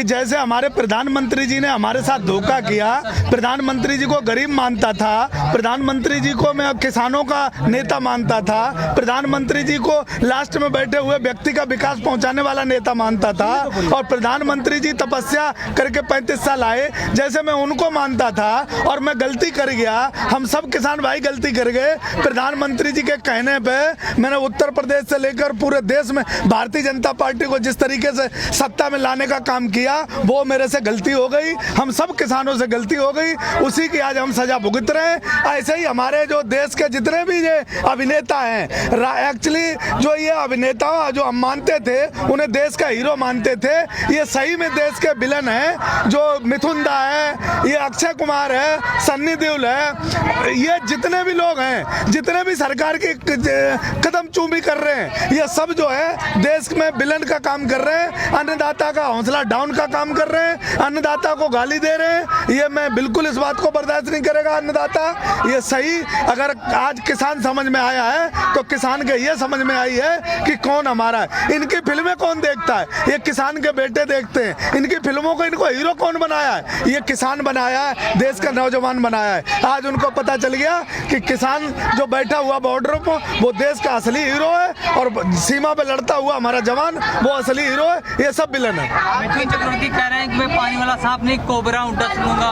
जैसे हमारे प्रधानमंत्री जी ने हमारे साथ धोखा किया, प्रधानमंत्री जी को गरीब मानता था, प्रधानमंत्री जी को मैं किसानों का नेता मानता था, प्रधानमंत्री जी को लास्ट में बैठे हुए व्यक्ति का विकास पहुंचाने वाला नेता मानता था, और प्रधानमंत्री जी तपस्या करके 35 साल आए, जैसे मैं उनको मानता था और मैं गलती कर गया, हम सब किसान भाई गलती कर गए। प्रधानमंत्री जी के कहने पे मैंने उत्तर प्रदेश से लेकर पूरे देश में भारतीय जनता पार्टी को जिस तरीके से सत्ता में लाने का काम किया, वो मेरे से गलती हो गई, हम सब किसानों से गलती हो गई, उसी की आज हम सजा भुगत रहे हैं। ऐसे ही हमारे जो देश के जितने भी ये अभिनेता हैं, एक्चुअली जो ये अभिनेता जो हम मानते थे, उन्हें देश का हीरो मानते थे, ये सही में देश के विलन हैं। जो मिथुन दा है, ये अक्षय कुमार है, सन्नी देओल है, ये जितने भी लोग हैं, जितने भी सरकार की कदम चूमी कर रहे हैं, ये सब जो है देश में विलन का काम कर रहे हैं, अन्नदाता का हौसला डाउन का काम कर रहे हैं, अन्नदाता को गाली दे रहे हैं। ये मैं बिल्कुल इस बात को बर्दाश्त नहीं करेगा अन्नदाता। ये सही अगर आज किसान समझ में आया है तो किसान के ये समझ में आई है कि कौन हमारा है। इनकी फिल्में कौन देखता है? ये किसान के बेटे देखते हैं। इनकी फिल्मों को इनको हीरो कौन बनाया है? ये किसान बनाया है, देश का नौजवान बनाया है। आज उनको पता चल गया कि किसान जो बैठा हुआ बॉर्डर पर वो देश का असली हीरो है, और सीमा पे लड़ता हुआ हमारा जवान वो असली हीरो है। ये सब विलन है। मिथुन चक्रवर्ती कह रहे हैं कि मैं पानी वाला सांप नहीं, कोबरा डस लूंगा,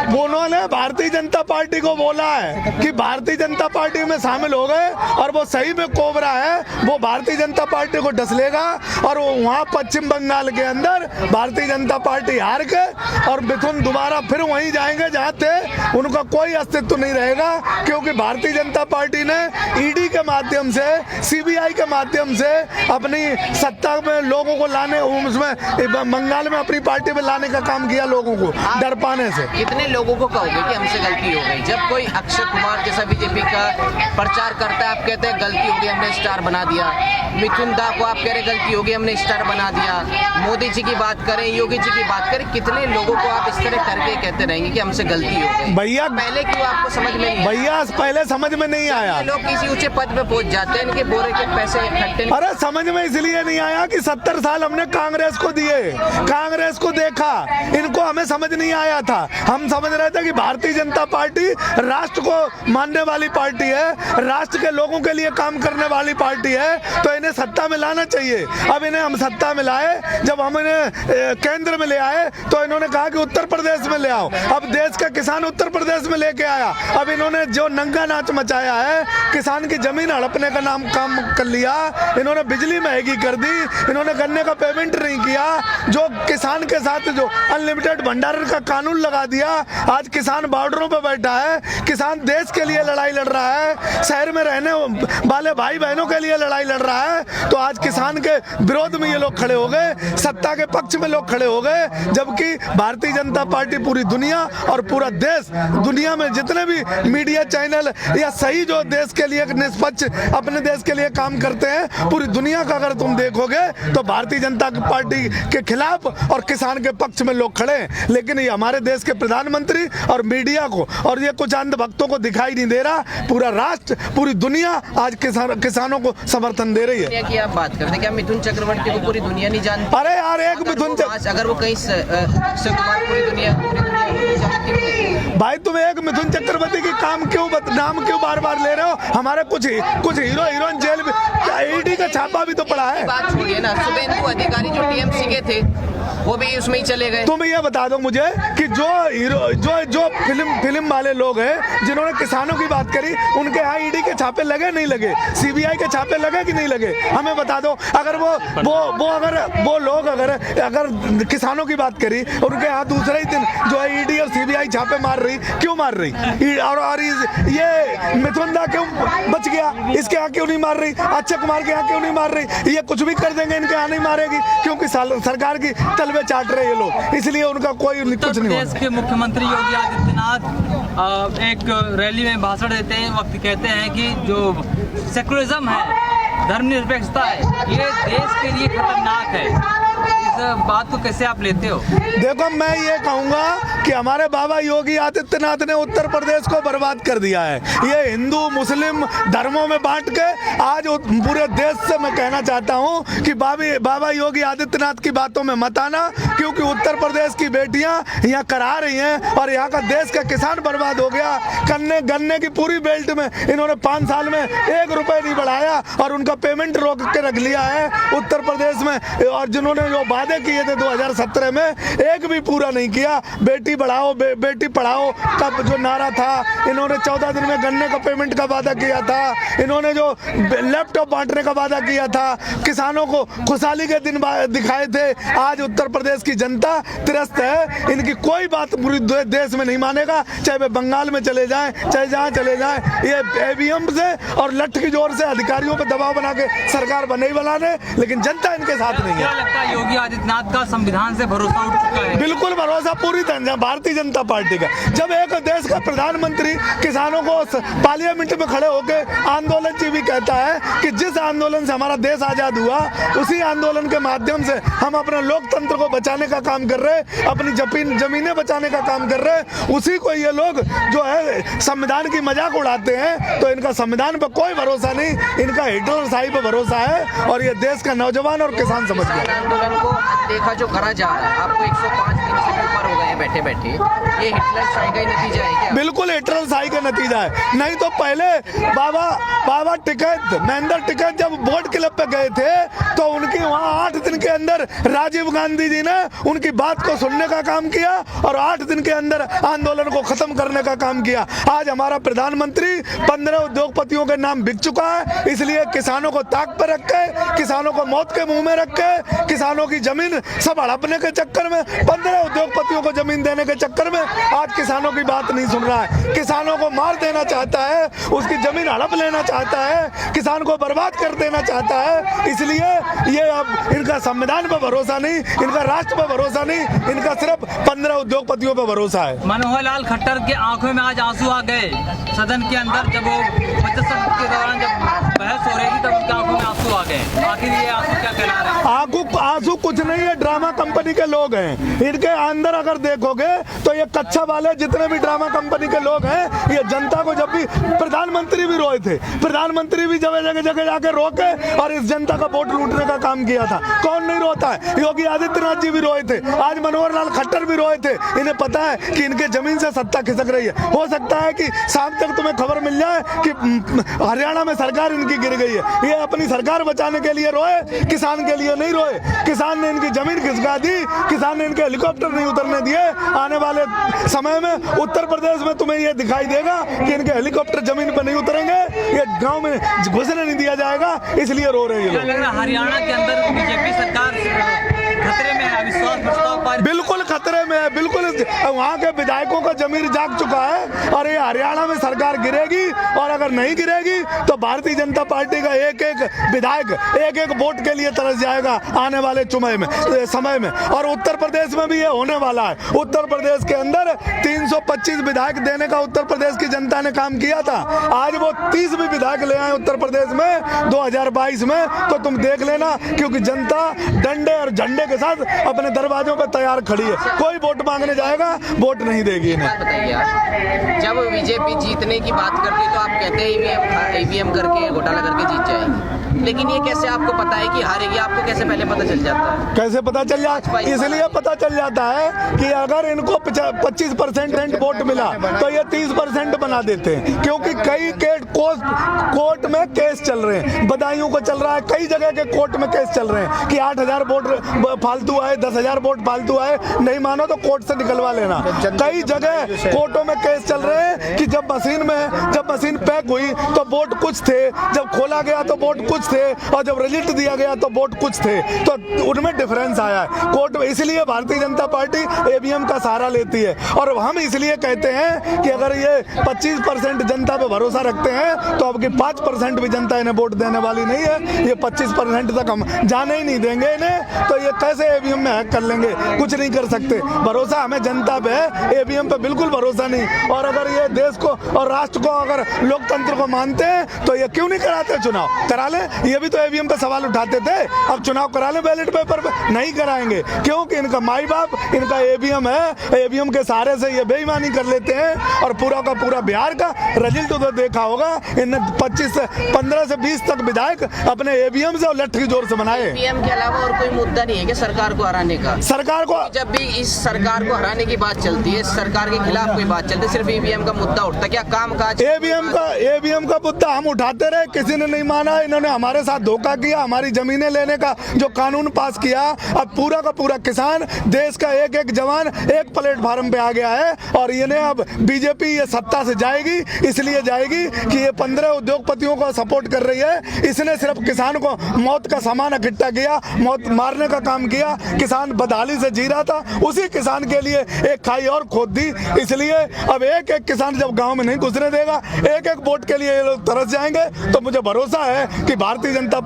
और उन्होंने भारतीय जनता पार्टी को बोला है कि भारतीय जनता पार्टी में शामिल हो गए, और वो सही में कोबरा है, वो भारतीय जनता पार्टी को डस लेगा, और वो वहाँ पश्चिम बंगाल के अंदर भारतीय जनता पार्टी हार के और मिथुन दोबारा फिर वहीं जाएंगे जहाँ थे, उनका कोई अस्तित्व नहीं रहेगा। क्योंकि भारतीय जनता पार्टी ने ईडी के माध्यम से, सीबीआई के माध्यम से अपनी सत्ता में लोगों को लाने, उसमें बंगाल में अपनी पार्टी में लाने का काम किया, लोगों को डर पाने से। कितने लोगों को कहोगे कि हमसे गलती हो गई? जब कोई अक्षय कुमार जैसा बीजेपी का प्रचार करता है, आप कहते हैं गलती हो गई, हमने स्टार बना दिया। मिथुन दा को आप कह रहे गलती हो गई, हमने स्टार बना दिया। मोदी जी की बात करें, योगी जी की बात करें, कितने लोगों को आप इस तरह करके कहते रहेंगे कि हमसे गलती हो गई? भैया पहले क्यों आपको समझ में नहीं? भैया पहले समझ में नहीं आया। लोग किसी ऊंचे पद पे पहुंच जाते हैं, इनके बोरे के पैसे इकट्ठे। अरे समझ में इसलिए नहीं आया कि 70 साल हमने कांग्रेस को दिए, कांग्रेस को देखा, इनको हमें समझ नहीं आया था। हम समझ रहे थे कि भारतीय जनता पार्टी राष्ट्र को मानने वाली पार्टी है, राष्ट्र के लोगों के लिए काम करने वाली पार्टी है, तो इन्हें सत्ता में लाना चाहिए। अब इन्हें हम सत्ता में लाए, जब हम इन्हें केंद्र में ले आए तो इन्होंने कहा कि उत्तर प्रदेश में ले आओ। अब देश का किसान उत्तर प्रदेश में लेके आया। अब इन्होंने जो नंगा नाच मचाया है, किसान की जमीन हड़पने का नाम काम कर लिया, इन्होंने बिजली महंगी कर दी, इन्होंने गन्ने का पेमेंट नहीं किया, जो किसान के साथ जो अनलिमिटेड भंडारण का कानून लगा दिया। आज किसान बॉर्डरों पर बैठा है, किसान देश के लिए लड़ाई लड़ रहा है, शहर में रहने वाले भाई बहनों के लिए लड़ाई लड़ रहा है। तो आज किसान के विरोध में ये लोग खड़े हो गए, सत्ता के पक्ष में लोग खड़े हो गए, जबकि भारतीय जनता पार्टी पूरी दुनिया और पूरा देश, दुनिया में जितने भी मीडिया चैनल या सही जो देश के लिए निष्पक्ष अपने देश के लिए काम करते हैं, पूरी दुनिया का अगर तुम देखोगे तो भारतीय जनता पार्टी के खिलाफ और किसान के पक्ष में लोग खड़े हैं। लेकिन ये हमारे देश के प्रधानमंत्री और मीडिया को और ये कुछ अंधभक्तों को दिखाई नहीं दे रहा। पूरा राष्ट्र, पूरी दुनिया आज किसानों को समर्थन दे रही है। की आप बात करते हैं, क्या मिथुन चक्रवर्ती को पूरी दुनिया नहीं जानती? अरे यार, एक मिथुन अगर वो कहीं कुमार पूरी दुनिया नहीं जानती। भाई तुम एक मिथुन चक्रवर्ती की नाम क्यों बार बार ले रहे हो? हमारे कुछ हीरो हीरोइन जेल में, ईडी का छापा भी तो पड़ा है। बात छोड़िए ना, शुभेंदु अधिकारी जो टीएमसी के थे वो भी उसमें ही चले गए। तुम ये बता दो मुझे कि जो हीरो जो फिल्म वाले लोग हैं जिन्होंने किसानों की बात करी, उनके यहाँ ईडी के छापे लगे नहीं लगे? सीबीआई के छापे लगे कि नहीं लगे? हमें बता दो। अगर वो लोग अगर किसानों की बात करी, उनके यहाँ दूसरे ही दिन जो है ईडी और सीबीआई छापे मार रही, क्यों मार रही? और ये मिथुन दा क्यों बच गया? इसके यहाँ क्यों नहीं मार रही? अक्षय कुमार के यहाँ क्यों नहीं मार रही? ये कुछ भी कर देंगे, इनके यहाँ नहीं मारेगी, क्योंकि सरकार की तलवे चाट रहे ये लोग, इसलिए उनका कोई कुछ नहीं। देश के मुख्यमंत्री योगी आदित्यनाथ एक रैली में भाषण देते हैं, वक्त कहते हैं कि जो सेकुलरिज्म है, धर्मनिरपेक्षता है, ये देश के लिए खतरनाक है। इस बात को कैसे आप लेते हो? देखो, मैं ये कहूंगा कि हमारे बाबा योगी आदित्यनाथ ने उत्तर प्रदेश को बर्बाद कर दिया है। ये हिंदू मुस्लिम धर्मों में बांट के आज पूरे देश से मैं कहना चाहता हूं कि बाबा योगी आदित्यनाथ की बातों में मत आना, क्योंकि उत्तर प्रदेश की बेटियां यहाँ करा रही हैं और यहाँ का देश का किसान बर्बाद हो गया। गन्ने की पूरी बेल्ट में इन्होंने 5 साल में 1 रुपए नहीं बढ़ाया और उनका पेमेंट रोक के रख लिया है उत्तर प्रदेश में। और जिन्होंने जो वादे किए थे 2017 में, एक भी पूरा नहीं किया। बेटी बढ़ाओ बेटी पढ़ाओ का जो नारा था, इन्होंने 14 दिन में गन्ने का पेमेंट का वादा किया था, इन्होंने जो लैपटॉप बांटने का वादा किया था, किसानों को खुशहाली के दिन दिखाए थे। आज उत्तर प्रदेश की जनता त्रस्त है, इनकी कोई बात पूरी देश में नहीं मानेगा, चाहे वे बंगाल में चले जाएं, चाहे जहां चले जाएं। ये ईवीएम से और लठ की जोर से अधिकारियों पर दबाव बना के सरकार बने ही बनाने, लेकिन जनता इनके साथ नहीं है। क्या लगता है योगी आदित्यनाथ का संविधान से भरोसा उठ चुका है? बिल्कुल भरोसा पूरी तरह भारतीय जनता पार्टी का। जब एक देश का प्रधानमंत्री किसानों को पार्लियामेंट में खड़े होकर आंदोलन भी कहता है कि जिस आंदोलन से हमारा देश आजाद हुआ, उसी आंदोलन के माध्यम से हम अपने लोकतंत्र को बचाने का काम कर रहे हैं, अपनी जमीनें बचाने का काम कर रहे हैं, उसी को ये लोग जो है संविधान की मजाक उड़ाते हैं। तो इनका संविधान पर कोई भरोसा नहीं, इनका हिटलर शाही पर भरोसा है और ये देश का नौजवान और किसान समझ गए। आंदोलन को देखा जो करा जा रहा है, आपको 105 दिन से ऊपर हो गए हैं बैठे बैठे, ये हिटलर शाही का ही नतीजा है क्या? बिल्कुल हिटलर शाही का नतीजा है। नहीं तो पहले बाबा टिकैत महेंद्र टिकैत जब बोट क्लब पे गए थे तो उनकी वहाँ 8 दिन के अंदर राजीव गांधी जी ने उनकी बात को सुनने का काम किया और 8 दिन के अंदर आंदोलन को खत्म करने का काम किया। आज हमारा प्रधानमंत्री 15 उद्योगपतियों के नाम बिक चुका है, इसलिए किसानों को ताक पर रख के, किसानों को मौत के मुंह में रख के, किसानों की जमीन सब हड़पने के चक्कर में, 15 उद्योगपतियों को जमीन देने के चक्कर में आज किसानों की बात नहीं सुन रहा है। किसानों को मार देना चाहता है, उसकी जमीन हड़प लेना चाहता है, किसान को बर्बाद कर देना चाहता है। इसलिए ये अब इनका संविधान पर भरोसा नहीं, इनका राष्ट्र पर भरोसा नहीं, इनका सिर्फ 15 उद्योगपतियों पर भरोसा है। मनोहर लाल खट्टर के आंखों में आज आंसू आ गए सदन के अंदर, जब वो बजट सत्र के दौरान जब बहस हो रही थी तब उनके आंखों में आंसू आ गए। आखिर ये आंसू क्या कहला रहे हैं? आंसू कुछ नहीं है, ड्रामा कंपनी के लोग हैं। इनके अंदर अगर देखोगे तो ये कच्चा वाले जितने भी ड्रामा कंपनी के लोग हैं, ये जनता को जब भी प्रधानमंत्री भी रोए थे, प्रधानमंत्री भी जगह जगह जाके रोके और इस जनता का वोट लूटने का काम किया था। कौन नहीं रोता है? योगी आदित्यनाथ जी भी रोए थे, आज मनोहर लाल खट्टर भी रोए थे। इन्हें पता है कि इनके जमीन से सत्ता खिसक रही है। हो सकता है कि शाम तक तुम्हें खबर मिल जाए कि हरियाणा में सरकार इनकी गिर गई है। ये अपनी सरकार बचाने के लिए रोए, किसान के लिए नहीं रोए। किसान ने इनकी जमीन खिसका दी, किसान ने इनके हेलीकॉप्टर नहीं उतरने दिए। आने वाले समय में उत्तर प्रदेश में तुम्हें ये दिखाई देगा कि इनके हेलीकॉप्टर जमीन पर नहीं उतरेंगे, ये गांव में घुसने नहीं दिया जाएगा, इसलिए रो रहे हैं ये लोग। हरियाणा के अंदर बीजेपी सरकार खतरे में है, अविश्वास प्रस्ताव पर बिल्कुल खतरे में है, बिल्कुल। वहाँ के विधायकों का जमीर जाग चुका है और ये हरियाणा में सरकार गिरेगी, और अगर नहीं गिरेगी तो भारतीय जनता पार्टी का एक एक विधायक एक एक वोट के लिए तरस जाएगा आने वाले समय में। और उत्तर प्रदेश में भी ये होने वाला है। उत्तर प्रदेश के अंदर 325 विधायक देने का उत्तर प्रदेश की जनता ने काम किया था। आज वो 30 भी विधायक ले आए उत्तर प्रदेश में 2022 में, तो तुम देख लेना, क्योंकि जनता डंडे और झंडे के साथ अपने दरवाजों पर तैयार खड़ी है। कोई वोट मांगने जाएगा, वोट नहीं देगी इन्हें। बताइए आप, जब बीजेपी जीतने की बात करती है तो आप कहते हैं ईवीएम करके घोटाला करके जीत जाएगी, लेकिन ये कैसे आपको पता है कि हारेगी? आपको कैसे पहले पता चल जाता है? कैसे पता चल जाता? इसलिए पता चल जाता है कि अगर इनको 25% वोट मिला तो ये 30% बना देते हैं, क्योंकि कई कोर्ट में केस चल रहे हैं, बदायूं को चल रहा है, कई जगह के कोर्ट में केस चल रहे हैं कि 8000 वोट फालतू आए, 10,000 वोट फालतू आए, नहीं मानो तो कोर्ट से निकलवा लेना। कई जगह कोर्टों में केस चल रहे हैं कि जब मशीन पैक हुई तो वोट कुछ थे, जब खोला गया तो वोट कुछ थे, और जब रिजल्ट दिया गया तो वोट कुछ थे, तो उनमें डिफरेंस आया है कोर्ट में। इसलिए भारतीय जनता पार्टी ईवीएम का सहारा लेती है। और हम इसलिए कहते हैं कि अगर ये 25% जनता पे भरोसा रखते हैं तो अब की 5% भी जनता इन्हें वोट देने वाली नहीं है। ये 25% तक हम जाने ही नहीं देंगे इन्हें, तो ये कैसे ईवीएम में हैक कर लेंगे? कुछ नहीं कर सकते। भरोसा हमें जनता पे है, ईवीएम पे बिल्कुल भरोसा नहीं। और अगर ये देश को और राष्ट्र को, अगर लोकतंत्र को मानते हैं तो ये क्यों नहीं कराते चुनाव? करा ले, ये भी तो ईवीएम का सवाल उठाते थे। अब चुनाव करा ले बैलेट पेपर पे, नहीं कराएंगे क्योंकि इनका माई बाप इनका ईवीएम है। ईवीएम के सहारे से ये बेईमानी कर लेते हैं और पूरा का पूरा बिहार का रिजल्ट तो देखा होगा। इन 15 से 20 तक विधायक अपने ईवीएम से और लट्ठी जोर से बनाए। ईवीएम के अलावा और कोई मुद्दा नहीं है कि सरकार को हराने का? सरकार को जब भी इस सरकार को हराने की बात चलती है, सरकार के खिलाफ कोई बात चलती है, सिर्फ ईवीएम का मुद्दा उठता है। क्या काम काज ईवीएम का मुद्दा हम उठाते रहे, किसी ने नहीं माना। इन्होंने हमारे साथ धोखा किया, हमारी जमीनें लेने का जो कानून पास किया। अब पूरा का पूरा किसान, देश का एक एक जवान एक प्लेटफार्म पे आ गया है और इन्हें अब बीजेपी ये सत्ता से जाएगी, इसलिए जाएगी कि ये 15 उद्योगपतियों को सपोर्ट कर रही है। इसने सिर्फ किसान को मौत का सामान इकट्ठा किया, मौत मारने का काम किया। किसान बदहाली से जी रहा था, उसी किसान के लिए एक खाई और खोद दी। इसलिए अब एक एक किसान जब गांव में नहीं गुजरने देगा, एक एक वोट के लिए ये लोग तरस जाएंगे। तो मुझे भरोसा है कि भारतीय जनता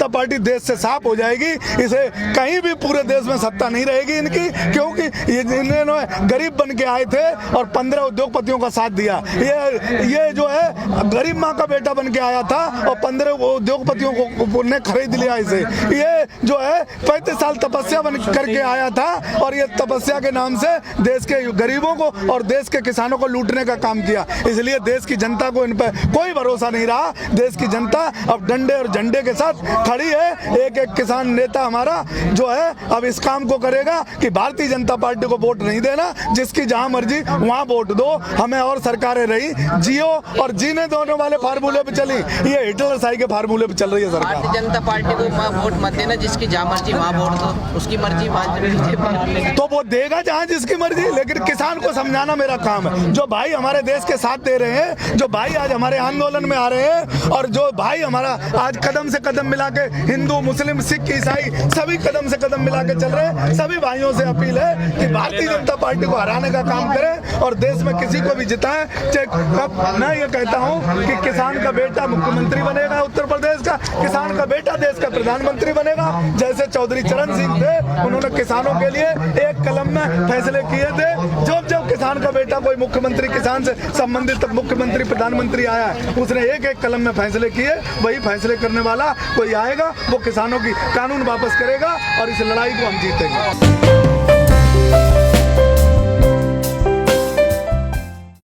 पार्टी देश से साफ हो जाएगी। इसे कहीं भी पूरे देश में सत्ता नहीं रहेगी इनकी, क्योंकि इन्होंने गरीब बन के आए थे और 15 उद्योगपतियों का साथ दिया। ये जो है गरीब माँ का बेटा बन के आया था और 15 उद्योगपतियों को ने खरीद लिया इसे। ये जो है 35 साल तपस्या बन करके आया था और ये तपस्या के नाम से देश के गरीबों को और देश के किसानों को लूटने का काम किया। इसलिए देश की जनता को इन पर कोई भरोसा नहीं रहा। देश की जनता अब डंडे और झंडे के साथ खड़ी है। एक एक किसान नेता हमारा जो है अब इस काम को करेगा कि भारतीय जनता पार्टी को वोट नहीं देना, जिसकी जहां मर्जी वहां वोट दो। हमें और सरकारें रही, जियो और जीने दोनों वाले फार्मूले पे चली, ये हिटलर शाही के फार्मूले पे चल रही है सरकार। भारतीय जनता पार्टी को वोट मत देना, जिसकी जहां मर्जी वहां वोट दो, उसकी मर्जी तो वो देगा जहां जिसकी मर्जी, लेकिन किसान को समझाना मेरा काम है। जो भाई हमारे देश के साथ दे रहे हैं, जो भाई आज हमारे आंदोलन में आ रहे हैं और जो भाई हमारा आज कदम से कदम मिला के, हिंदू मुस्लिम सिख ईसाई सभी कदम से कदम मिला के चल रहे हैं, सभी भाइयों से अपील है कि भारतीय जनता पार्टी को हराने का काम करें और देश में किसी को भी जिताएं। मैं ये कहता हूँ कि किसान का बेटा मुख्यमंत्री बनेगा उत्तर प्रदेश का, किसान का बेटा देश का प्रधानमंत्री बनेगा। जैसे चौधरी चरण सिंह थे, उन्होंने किसानों के लिए एक कलम में फैसले किए थे। जब किसान का बेटा कोई मुख्यमंत्री, किसान से संबंधित मुख्यमंत्री प्रधानमंत्री आया है, उसने एक एक कलम में फैसले किए। वही फैसले करने वाला कोई आएगा, वो किसानों की कानून वापस करेगा और इस लड़ाई को हम जीतेंगे।